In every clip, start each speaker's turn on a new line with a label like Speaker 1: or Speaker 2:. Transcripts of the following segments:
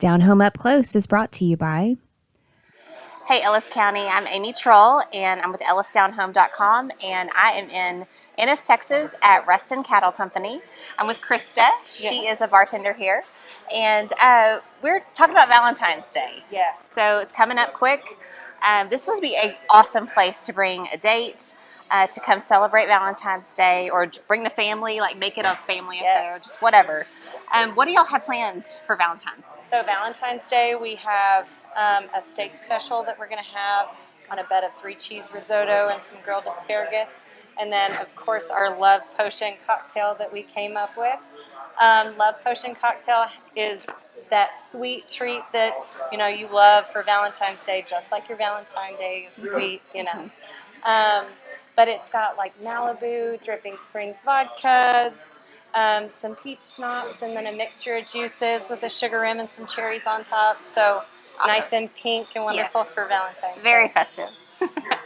Speaker 1: Down Home Up Close is brought to you by...
Speaker 2: Hey Ellis County, I'm Amy Troll and I'm with ellisdownhome.com and I am in Ennis, Texas at Reston Cattle Company. I'm with Krista. She is a bartender here and we're talking about Valentine's Day.
Speaker 3: Yes.
Speaker 2: So it's coming up quick. This would be an awesome place to bring a date, to come celebrate Valentine's Day or bring the family, like make it a family affair, just whatever. What do y'all have planned for Valentine's?
Speaker 3: So Valentine's Day, we have a steak special that we're going to have on a bed of 3-cheese risotto and some grilled asparagus. And then, of course, our Love Potion cocktail that we came up with. Love Potion cocktail is that sweet treat that, you know, you love for Valentine's Day, just like your Valentine's Day is sweet, you know. But it's got like Malibu, Dripping Springs vodka, some peach schnapps, and then a mixture of juices with a sugar rim and some cherries on top. So nice and pink and wonderful for Valentine's Day.
Speaker 2: Very festive.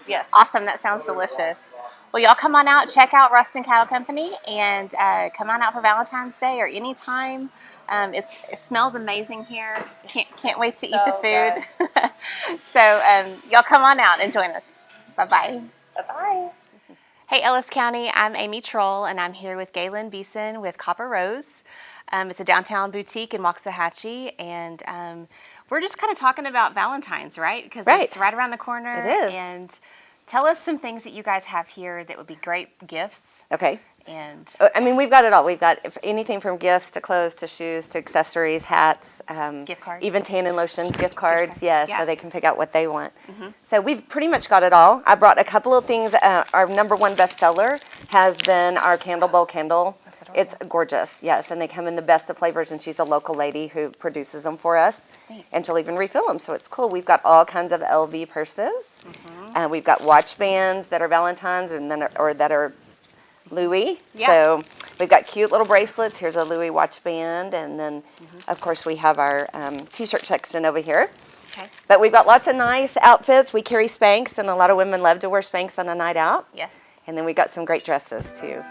Speaker 3: Yes.
Speaker 2: Awesome. That sounds delicious. Well, y'all come on out, check out Reston Cattle Company, and come on out for Valentine's Day or any time. It smells amazing here. Can't wait to eat the food. So y'all come on out and join us. Bye-bye.
Speaker 3: Bye-bye.
Speaker 2: Hey Ellis County, I'm Amy Troll and I'm here with Galen Beeson with Copper Rose. It's a downtown boutique in Waxahachie and we're just kind of talking about Valentine's, right? Because it's right around the corner.
Speaker 4: It is.
Speaker 2: And tell us some things that you guys have here that would be great gifts.
Speaker 4: Okay.
Speaker 2: And
Speaker 4: I mean, we've got it all. We've got anything from gifts to clothes to shoes to accessories, hats,
Speaker 2: gift cards.
Speaker 4: even tan and lotion, gift cards, yeah,
Speaker 2: Yeah.
Speaker 4: so they can pick out what they want. So we've pretty much got it all. I brought a couple of things. Our number one bestseller has been our Candle Bowl candle. It's gorgeous, yes, and they come in the best of flavors, and she's a local lady who produces them for us, and she'll even refill them, so it's cool. We've got all kinds of LV purses. We've got watch bands that are Valentine's and then or that are Louis.
Speaker 2: Yeah.
Speaker 4: So we've got cute little bracelets. Here's a Louis watch band, and then of course we have our t-shirt section over here.
Speaker 2: Okay.
Speaker 4: But we've got lots of nice outfits. We carry Spanx, and a lot of women love to wear Spanx on a night out.
Speaker 2: Yes.
Speaker 4: And then we've got some great dresses too.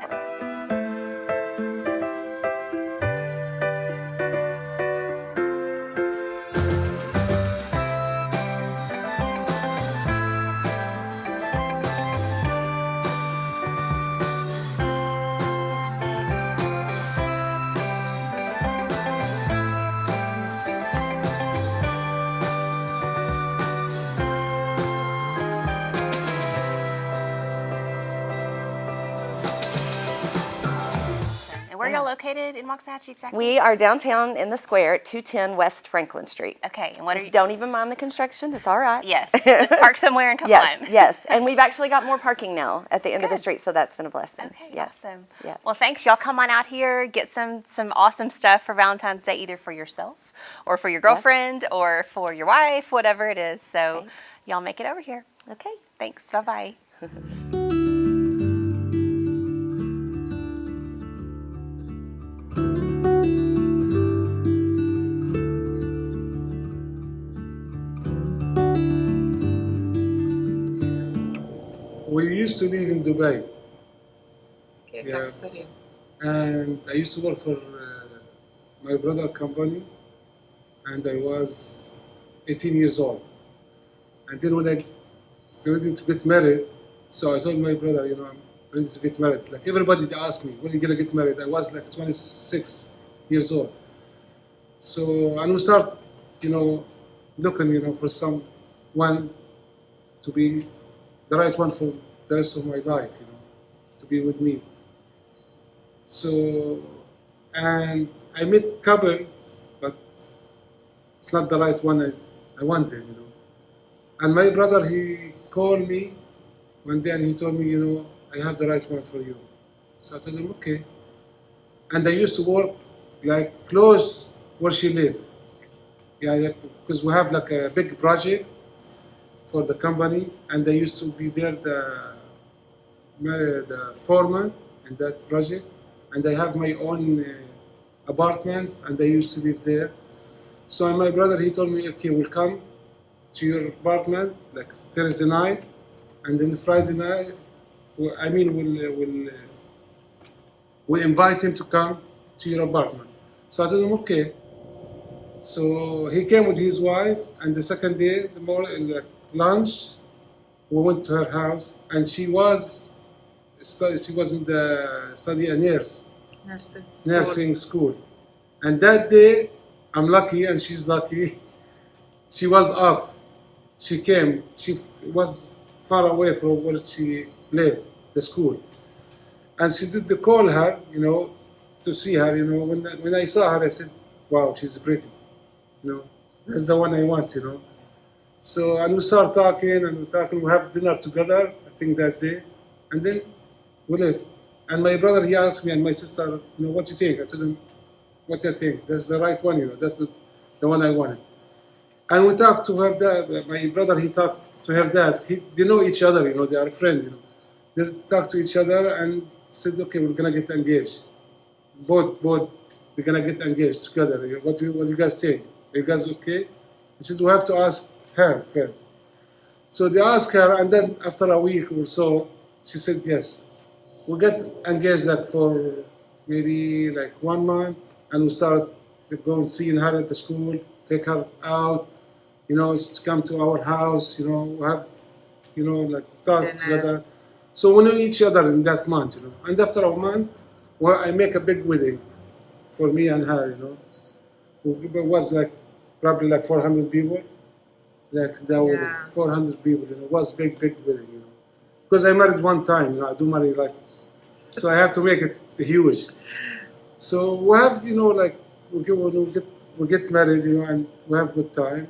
Speaker 2: Where are y'all located in Waxahachie exactly?
Speaker 4: We are downtown in the square at 210 West Franklin Street.
Speaker 2: Okay. And what
Speaker 4: Just don't even mind the construction. It's all right.
Speaker 2: Yes. Just park somewhere and come
Speaker 4: Yes,
Speaker 2: on.
Speaker 4: yes. And we've actually got more parking now at the end of the street, so that's been a blessing.
Speaker 2: Okay,
Speaker 4: yes.
Speaker 2: awesome.
Speaker 4: Yes.
Speaker 2: Well, thanks. Y'all come on out here, get some awesome stuff for Valentine's Day, either for yourself or for your girlfriend or for your wife, whatever it is. So y'all make it over here.
Speaker 4: Okay.
Speaker 2: Thanks. Bye-bye.
Speaker 5: We used to live in Dubai. Yeah. And I used to work for my brother company, and I was 18 years old. And then when I ready to get married, so I told my brother, you know, I'm ready to get married. Like everybody asked me, when are you gonna get married? I was like 26 years old. So, and we start, you know, looking, you know, for someone to be the right one for the rest of my life, you know, to be with me. So, and I met couples, but it's not the right one I wanted, you know. And my brother, he called me one day and he told me, you know, I have the right one for you. So I told him, okay. And I used to work like close where she lived. Yeah, because we have like a big project for the company, and I used to be there the foreman in that project, and I have my own apartments, and I used to live there. So my brother, he told me, okay, we'll come to your apartment like Thursday night, and then Friday night, we'll invite him to come to your apartment. So I told him, okay. So he came with his wife, and the second day, the morning, like lunch, we went to her house, and she was in the study a nursing school. And that day, I'm lucky, and she's lucky. She was off. She came. She was far away from where she lived, the school. And she did the call her, to see her. When I saw her, I said, "Wow, she's pretty. That's the one I want. So, and we start talking, and we have dinner together, I think that day. And then we left. And my brother, he asked me, and my sister, what do you think? I told him, what do you think? That's the right one, that's the one I wanted. And we talked to her dad. My brother, he talked to her dad. They know each other, they are friends, They talked to each other and said, okay, we're going to get engaged. Both, they're going to get engaged together. What do you guys think? Are you guys okay? He said, we have to ask her first. So they asked her, and then after a week or so, she said yes. We got engaged for maybe 1 month, and we started going seeing her at the school, take her out, to come to our house, we have, talk together. So we knew each other in that month, And after a month, I make a big wedding for me and her, It was probably 400 people. There were 400 people, It was big wedding, Because I married one time, I do marry so I have to make it huge. So we have, we get married, and we have good time.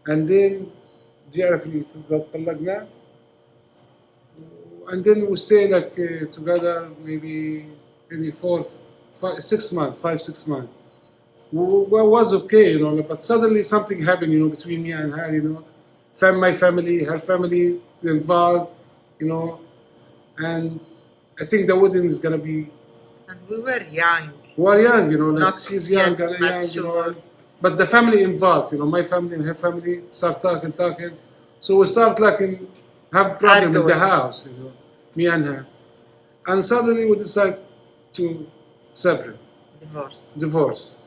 Speaker 5: And then, and then we stay together maybe 6 months, 5-6 months. Was okay, but suddenly something happened, between me and her, my family, her family involved, and I think the wedding is gonna be.
Speaker 6: And we were young.
Speaker 5: We were young,
Speaker 6: Not
Speaker 5: she's young,
Speaker 6: yet
Speaker 5: young, but the family involved, my family and her family start talking. So we start have problem in the house, me and her, and suddenly we decide to separate. Divorce.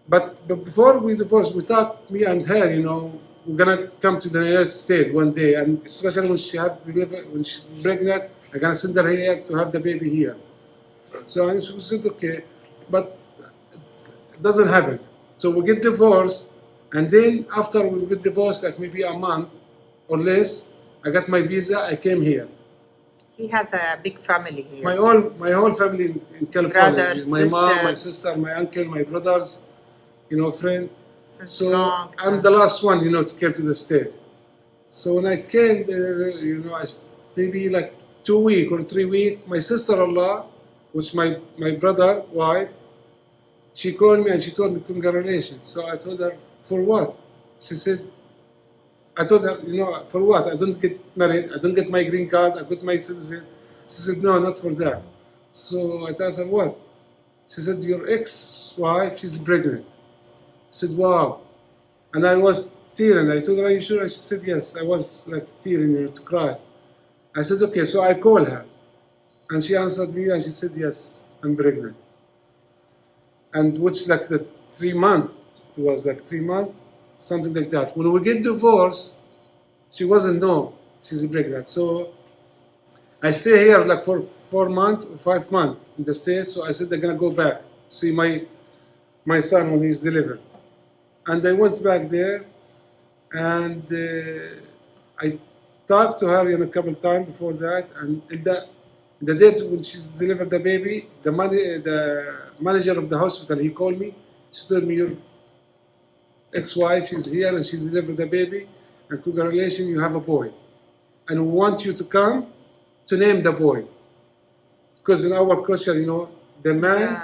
Speaker 5: But before we divorce, we thought, me and her, we're gonna come to the United States one day, and especially when when she's pregnant, I'm gonna send her here to have the baby here. So we said, okay, but it doesn't happen. So we get divorced, and then after we get divorced, maybe a month or less, I got my visa, I came here.
Speaker 6: He has a big family here.
Speaker 5: My whole family in California.
Speaker 6: Brothers,
Speaker 5: my mom, my
Speaker 6: sisters.
Speaker 5: sister, my uncle, my brothers, friend. So
Speaker 6: long
Speaker 5: I'm the last one, to come to the state. So when I came there, maybe 2 weeks or 3 weeks, my sister-in-law, which my brother wife, she called me and she told me congratulations. So I told her, for what? She said, I told her, for what? I don't get married, I don't get my green card, I got my citizen. She said, no, not for that. So I told her, what? She said, your ex-wife, she's pregnant. I said, wow. And I was tearing. I told her, are you sure? And she said, yes. I was tearing, to cry. I said, okay. So I called her. And she answered me and she said, yes, I'm pregnant. And which the 3 months, it was 3 months, something like that. When we get divorced, she wasn't know she's pregnant. So I stay here for 4 months or 5 months in the States. So I said, I'm going to go back, see my son when he's delivered. And I went back there, and I talked to her a couple times before that. And in the day when she's delivered the baby, the manager of the hospital, he called me. She told me, your ex-wife is here and she's delivered the baby, and congratulations, you have a boy. And we want you to come to name the boy. Because in our culture, the man,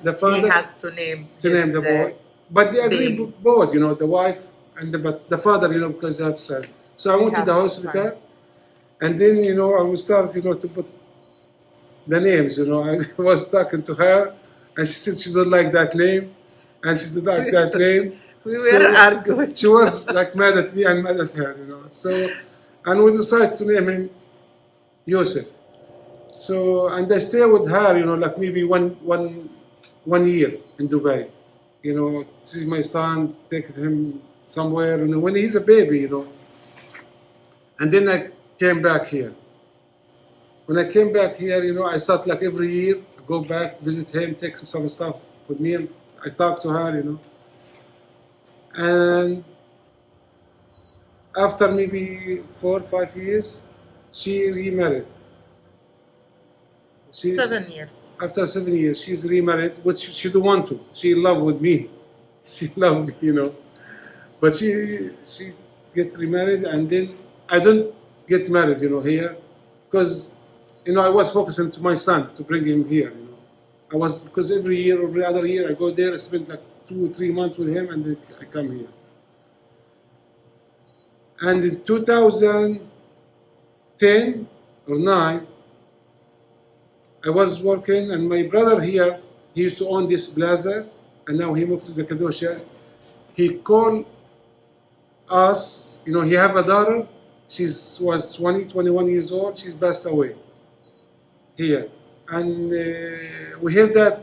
Speaker 6: the father, he has to name
Speaker 5: the boy. But they agree both, the wife and the father, because they have son. So I went to the hospital, and then, I would start, to put the names, I was talking to her, and she said she don't like that name, and she didn't like that name.
Speaker 6: We were arguing.
Speaker 5: She was mad at me and mad at her, So, and we decided to name him Yosef. So, and I stay with her, maybe one year in Dubai. see my son, take him somewhere, when he's a baby, And then I came back here. When I came back here, I thought like every year, I go back, visit him, take some stuff with me, and I talk to her, And after maybe 4 or 5 years, she remarried.
Speaker 6: 7 years.
Speaker 5: After 7 years, she's remarried, which she don't want to. She in love with me. She loved me, But she get remarried, and then I don't get married, here, because, I was focusing to my son to bring him here, because every other year I go there, I spend like 2 or 3 months with him, and then I come here. And in 2010 or 9, I was working, and my brother here, he used to own this plaza, and now he moved to the Cappadocia. He called us, he have a daughter. She was 21 years old. She's passed away here. And we heard that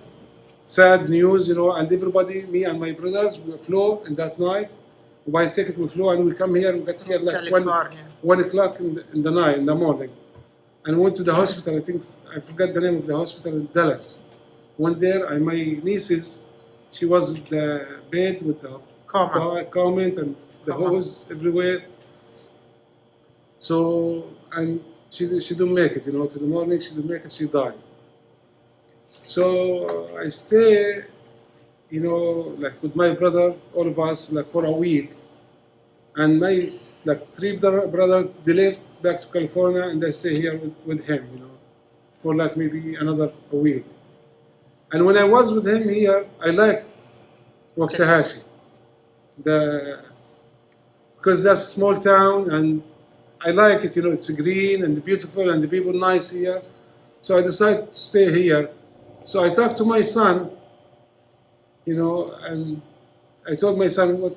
Speaker 5: sad news, and everybody, me and my brothers, we flew in that night. We buy a ticket, we flew, and we come here and got here like 1 o'clock in the night, in the morning. And went to the hospital. I forgot the name of the hospital in Dallas. Went there, and my nieces, she was in the bed with the comment and the hose everywhere. So, and she didn't make it, to the morning, she didn't make it, she died. So I stay, like with my brother, all of us, like for a week. And my, like 3 brothers, they left back to California, and I stay here with him, for like maybe another week. And when I was with him here, I like Waxahachie, because that's a small town, and I like it, it's green and beautiful, and the people nice here. So I decided to stay here. So I talked to my son, and I told my son,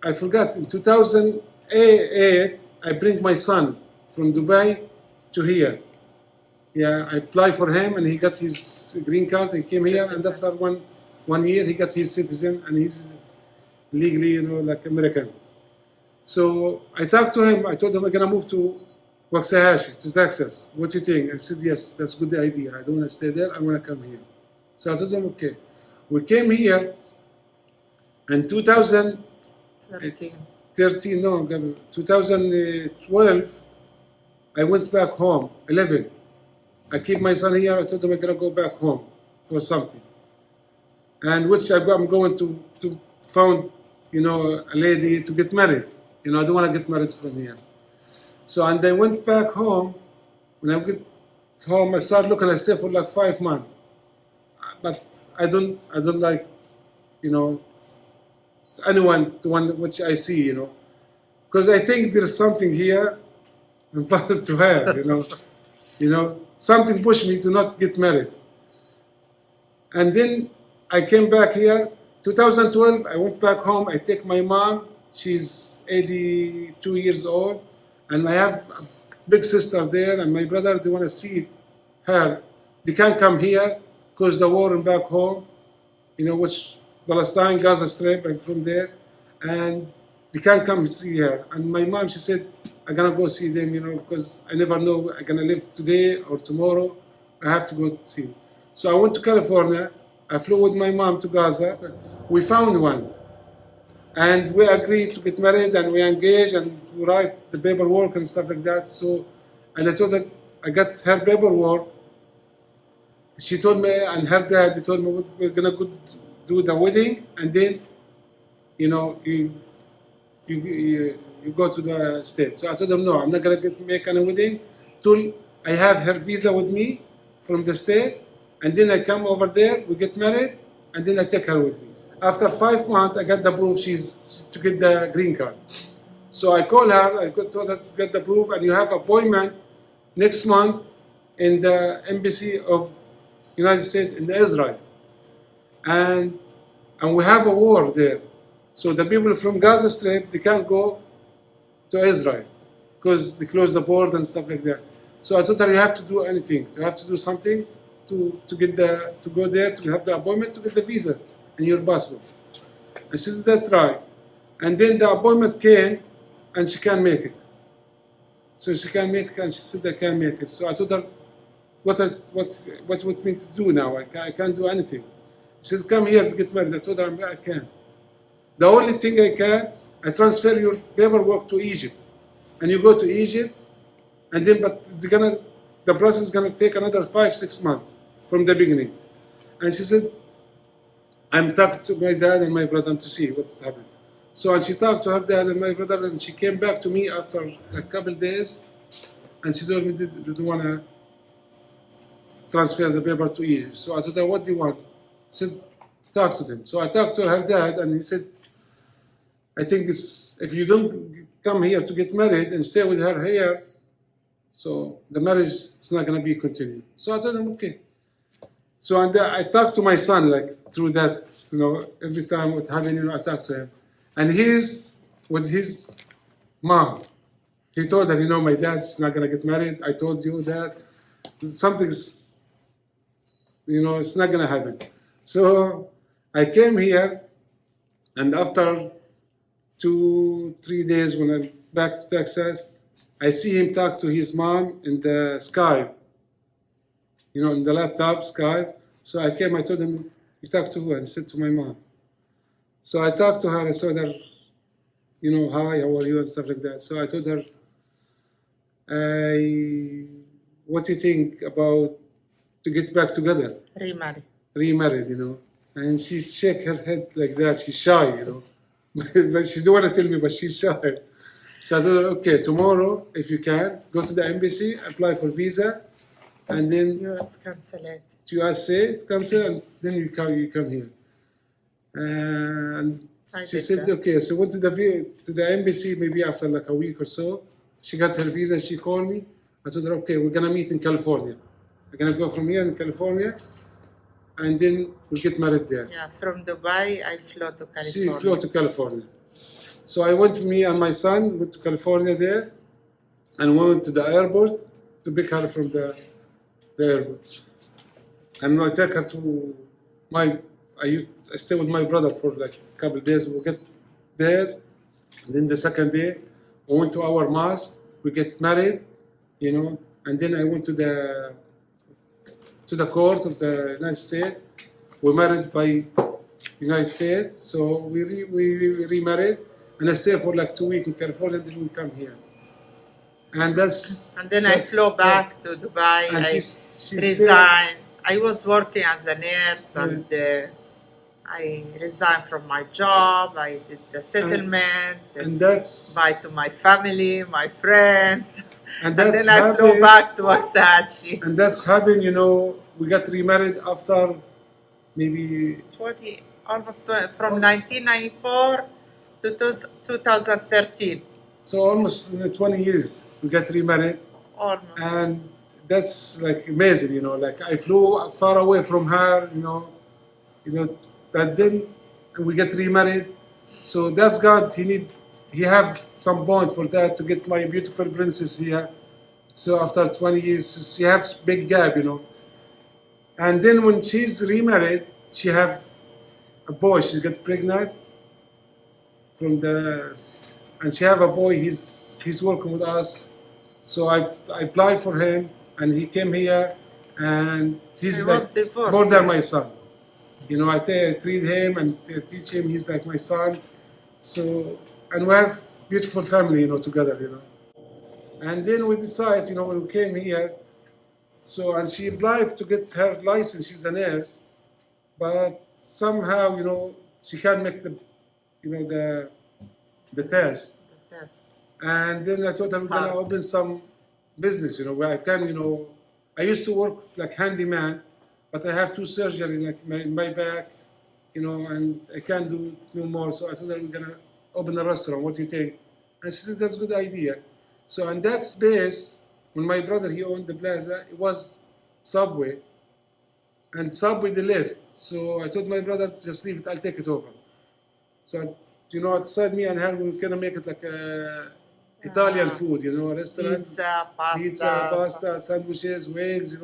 Speaker 5: I forgot, in 2008, I bring my son from Dubai to here. Yeah, I applied for him, and he got his green card and came here, and after one year, he got his citizen, and he's legally, like American. So I talked to him. I told him I'm gonna move to Waxahachie, to Texas. What do you think? I said, yes, that's a good idea. I don't want to stay there. I want to come here. So I told him, okay. We came here in 2012. I went back home, 11. I keep my son here. I told him I'm gonna go back home for something. And which I'm going to found, a lady to get married. I don't want to get married from here. So, and I went back home. When I get home, I started looking. I stayed for like 5 months. But I don't like, anyone, the one which I see, because I think there's something here involved to her, something pushed me to not get married. And then I came back here, 2012, I went back home. I take my mom. She's 82 years old, and I have a big sister there, and my brother, they want to see her. They can't come here because the war in back home, which Palestine, Gaza Strip, I'm from there, and they can't come see her. And my mom, she said, I'm gonna go see them, because I never know I'm gonna live today or tomorrow. I have to go see them. So I went to California. I flew with my mom to Gaza. We found one. And we agreed to get married, and we engaged, and we write the paperwork and stuff like that. So, and I told her, I got her paperwork. She told me, and her dad, they told me, we're gonna go do the wedding, and then, you go to the States. So I told them, no, I'm not gonna make any wedding till I have her visa with me from the state, and then I come over there, we get married, and then I take her with me. After 5 months, I got the proof she's to get the green card. So I call her, I told her to get the proof, and you have appointment next month in the embassy of United States in Israel. And we have a war there. So the people from Gaza Strip, they can't go to Israel because they close the border and stuff like that. So I told her, you have to do anything. You have to do something to go there, to have the appointment, to get the visa. and your passport. And she said, that's right. And then the appointment came, and she can't make it. So she can't make it, and she said, I can't make it. So I told her, what you want me to do now? I can't do anything. She said, come here to get married. I told her, I can't. The only thing I can, I transfer your paperwork to Egypt. And you go to Egypt, and then, but the process is gonna take another 5-6 months from the beginning. And she said, I'm talking to my dad and my brother to see what happened. So and she talked to her dad and my brother, and she came back to me after a couple days, and she told me, do you want to transfer the paper to Egypt? So I told her, what do you want? I said, talk to them. So I talked to her dad, and he said, I think it's, if you don't come here to get married and stay with her here, so the marriage is not going to be continued. So I told him, okay. So and I talked to my son, like, through that, every time what happened, I talked to him. And he's with his mom. He told her, my dad's not going to get married. I told you that. Something's, it's not going to happen. So I came here, and after 2-3 days when I'm back to Texas, I see him talk to his mom in the Skype, in the laptop Skype. So I came, I told him, you talk to who? And he said, to my mom. So I talked to her, I saw her, hi, how are you, and stuff like that. So I told her, what do you think about to get back together? Remarried, And she shake her head like that, she's shy, But she don't want to tell me, but she's shy. So I told her, okay, tomorrow, if you can, go to the embassy, apply for visa, and then
Speaker 6: US consulate.
Speaker 5: To USA, cancel, and then you come here. And she said, okay, so went to the embassy maybe after like a week or so. She got her visa, she called me. I told her, okay, we're gonna meet in California. We're gonna go from here in California, and then we'll get married there.
Speaker 6: Yeah, from Dubai, I flew to California.
Speaker 5: She flew to California. So I went, me and my son went to California there, and went to the airport to pick her from the airport. And I take her to I stay with my brother for like a couple of days. We get there, and then the second day, we went to our mosque. We get married, and then I went to the court of the United States. We married by United States, so we remarried, and I stayed for like 2 weeks in California. Then we come here, and
Speaker 6: then I flew back to Dubai.
Speaker 5: And
Speaker 6: I
Speaker 5: she
Speaker 6: resigned. I was working as a nurse, and I resigned from my job. I did the settlement,
Speaker 5: and that's
Speaker 6: bye to my family, my friends,
Speaker 5: and
Speaker 6: then I flew back to Waxahachie.
Speaker 5: And that's happened, we got remarried after maybe
Speaker 6: almost from 1994 to 2013.
Speaker 5: So almost 20 years we got remarried.
Speaker 6: Almost.
Speaker 5: And that's like amazing, like I flew far away from her, but then we get remarried. So that's God, he have some point for that to get my beautiful princess here. So after 20 years, she has big gap, And then when she's remarried, she have a boy, she got pregnant and she have a boy, he's working with us. So I applied for him, and he came here, and he's like more than my son. I treat him and teach him. He's like my son. So, and we have beautiful family, together, And then we decide, when we came here, so, and she applied to get her license. She's a nurse, but somehow, she can't make the test.
Speaker 6: The test.
Speaker 5: And then I thought I was going to open some business, where I can, I used to work like handyman, but I have 2 surgeries like my back, and I can't do no more. So I thought we're going to open a restaurant. What do you think? And she said, that's a good idea. So on that space, when my brother, he owned the plaza, it was Subway. And Subway, they left. So I told my brother, just leave it, I'll take it over. So, outside me and her, we were going to make it like Italian food, a restaurant. Pizza, pasta, sandwiches, wings,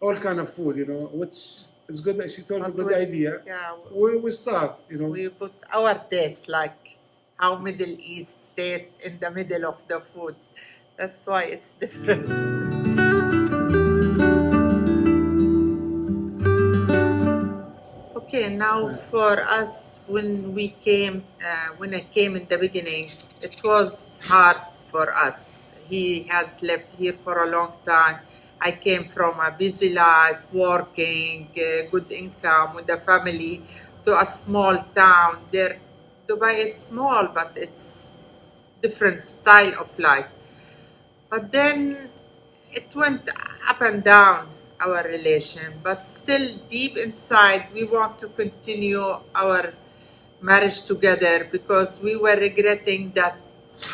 Speaker 5: all kind of food, which it's good. She told me
Speaker 6: But
Speaker 5: good
Speaker 6: we-
Speaker 5: idea.
Speaker 6: Yeah,
Speaker 5: We start,
Speaker 6: we put our taste, like how Middle East tastes in the middle of the food. That's why it's different. Okay, now for us, when I came in the beginning, it was hard for us. He has lived here for a long time. I came from a busy life, working, good income with a family, to a small town. There, Dubai is small, but it's different style of life. But then it went up and down, our relation, but still deep inside we want to continue our marriage together because we were regretting that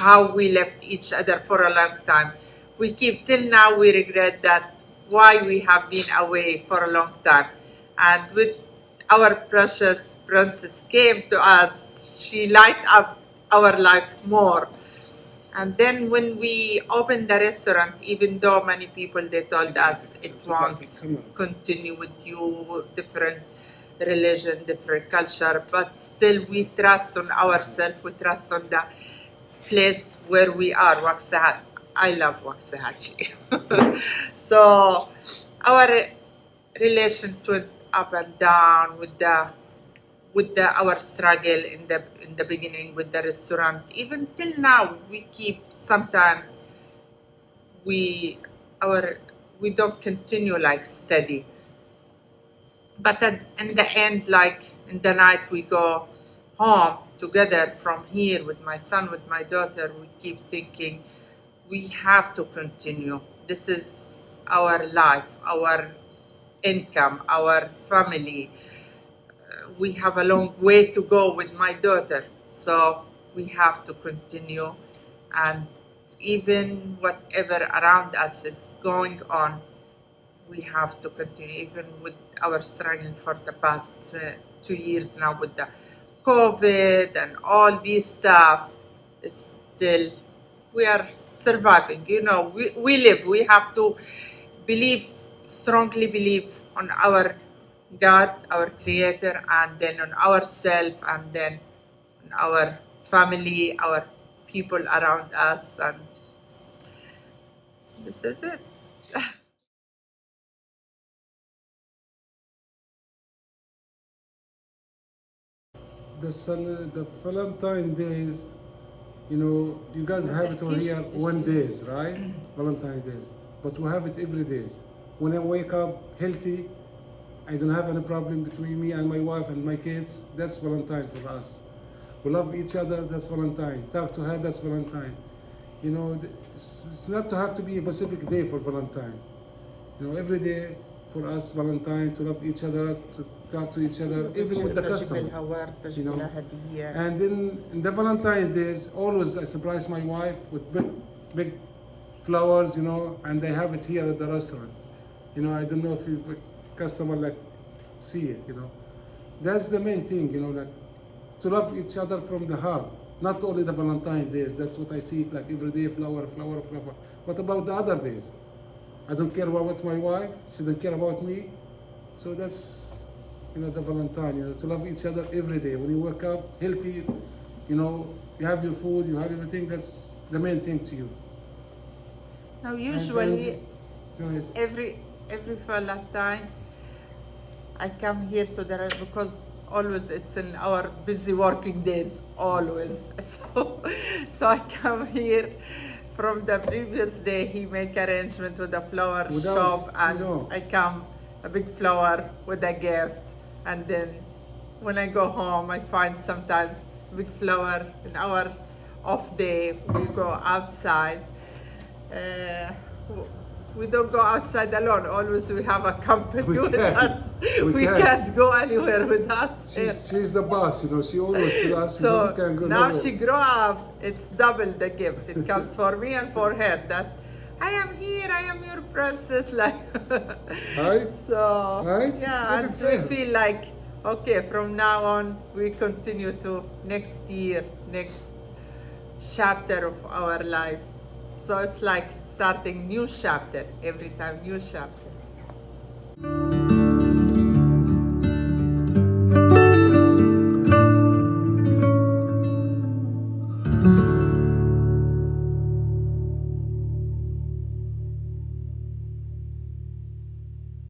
Speaker 6: how we left each other for a long time. We keep till now we regret that why we have been away for a long time. And with our precious princess came to us, she light up our life more. And then when we opened the restaurant, even though many people they told us it won't continue with you, different religion, different culture, but still we trust on ourselves, we trust on the place where we are, Waxahachie. I love Waxahachie. So our relation went up and down with our struggle in the beginning with the restaurant. Even till now, we keep sometimes we we don't continue like steady. But in the end, like in the night, we go home together from here with my son, with my daughter. We keep thinking we have to continue. This is our life, our income, our family. We have a long way to go with my daughter, so we have to continue. And even whatever around us is going on, we have to continue, even with our struggle for the past 2 years now with the COVID and all this stuff. Still, we are surviving. We live. We have to strongly believe on our God, our Creator, and then on ourselves, and then on our family, our people around us, and this is it.
Speaker 5: the Valentine days, you guys have it on here one days, right? Valentine days. But we have it every days. When I wake up healthy, I don't have any problem between me and my wife and my kids. That's Valentine for us. We love each other, that's Valentine. Talk to her, that's Valentine. It's not to have to be a specific day for Valentine. Every day for us, Valentine, to love each other, to talk to each other, even with the customer. And then in the Valentine's days, always I surprise my wife with big flowers, and they have it here at the restaurant. I don't know if you customer like see it, That's the main thing, like to love each other from the heart. Not only the Valentine's days, that's what I see, like every day, flower. What about the other days? I don't care about my wife, she doesn't care about me. So that's, the Valentine, to love each other every day. When you wake up healthy, you have your food, you have everything, that's the main thing to you.
Speaker 6: Now usually,
Speaker 5: Go ahead.
Speaker 6: every Valentine, I come here to the because always it's in our busy working days, always. So I come here. From the previous day, he make arrangement with the flower shop, and I come a big flower with a gift. And then when I go home, I find sometimes big flower. In our off day, we go outside. We don't go outside alone. Always we have a company with us. We can't go anywhere without her.
Speaker 5: She's the boss, She always tells us,
Speaker 6: So
Speaker 5: you can go
Speaker 6: now
Speaker 5: nowhere.
Speaker 6: she grow up. It's double the gift. It comes for me and for her. That I am here. I am your princess. Like
Speaker 5: Right?
Speaker 6: so.
Speaker 5: Right?
Speaker 6: Yeah,
Speaker 5: Look
Speaker 6: and
Speaker 5: at
Speaker 6: we
Speaker 5: her.
Speaker 6: feel like okay. From now on, we continue to next year, next chapter of our life. So it's like starting new chapter every time, new chapter.